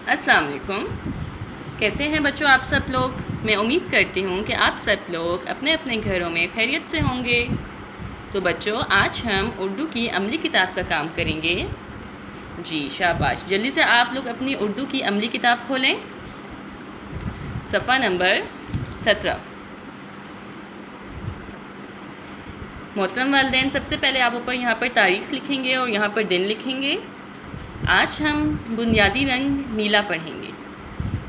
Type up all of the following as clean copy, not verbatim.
अस्सलाम वालेकुम। कैसे हैं बच्चों आप सब लोग। मैं उम्मीद करती हूँ कि आप सब लोग अपने अपने घरों में खैरियत से होंगे। तो बच्चों आज हम उर्दू की अमली किताब का काम करेंगे। जी शाबाश, जल्दी से आप लोग अपनी उर्दू की अमली किताब खोलें। सफ़ा नंबर 17। मोहतरम वालिदैन, सबसे पहले आप ऊपर यहाँ पर तारीख़ लिखेंगे और यहाँ पर दिन लिखेंगे। आज हम बुनियादी रंग नीला पढ़ेंगे।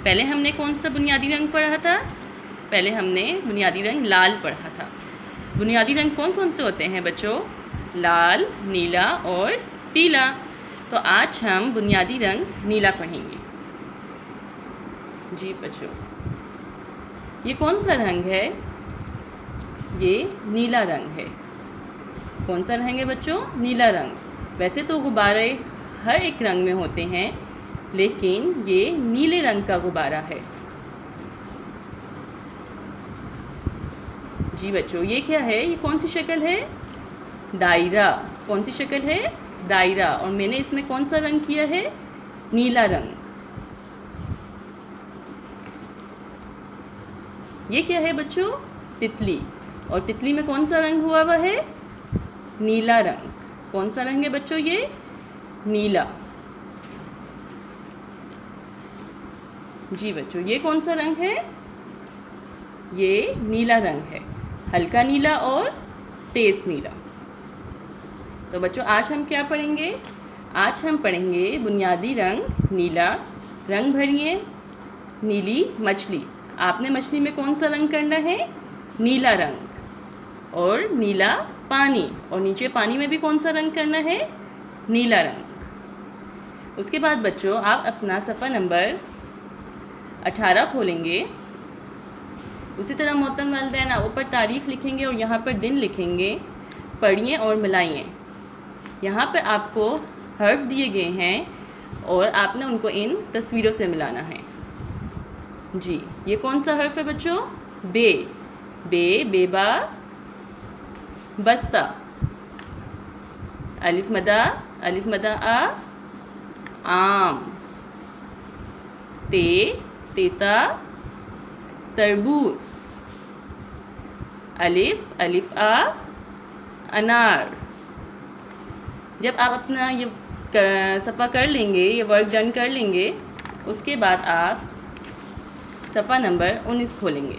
पहले हमने कौन सा बुनियादी रंग पढ़ा था? पहले हमने बुनियादी रंग लाल पढ़ा था। बुनियादी रंग कौन कौन से होते हैं बच्चों? लाल, नीला और पीला। तो आज हम बुनियादी रंग नीला पढ़ेंगे। जी बच्चों, ये कौन सा रंग है? ये नीला रंग है। कौन सा रंग है बच्चों? नीला रंग। वैसे तो गुब्बारे हर एक रंग में होते हैं, लेकिन ये नीले रंग का गुब्बारा है। जी बच्चों, ये क्या है? ये कौन सी शक्ल है? दायरा। कौन सी शक्ल है? दायरा। और मैंने इसमें कौन सा रंग किया है? नीला रंग। ये क्या है बच्चों? तितली। और तितली में कौन सा रंग हुआ है? नीला रंग। कौन सा रंग है बच्चों? ये नीला। जी बच्चों, ये कौन सा रंग है? ये नीला रंग है, हल्का नीला और तेज नीला। तो बच्चों आज हम क्या पढ़ेंगे? आज हम पढ़ेंगे बुनियादी रंग नीला। रंग भरिए। नीली मछली। आपने मछली में कौन सा रंग करना है? नीला रंग। और नीला पानी, और नीचे पानी में भी कौन सा रंग करना है? नीला रंग। उसके बाद बच्चों आप अपना सफ़ा नंबर 18 खोलेंगे। उसी तरह मोहतरम वालिदैन आप ऊपर तारीख़ लिखेंगे और यहाँ पर दिन लिखेंगे। पढ़िए और मिलाइए। यहाँ पर आपको हर्फ दिए गए हैं और आपने उनको इन तस्वीरों से मिलाना है। जी, ये कौन सा हर्फ है बच्चों? बे। बे, बेबा, बस्ता। अलिफ मदा आ, आम। ते, तेता, तरबूज। अलिफ आ, अनार। जब आप अपना ये सफ़ा कर लेंगे, ये वर्क डन कर लेंगे, उसके बाद आप सफ़ा नंबर 19 खोलेंगे।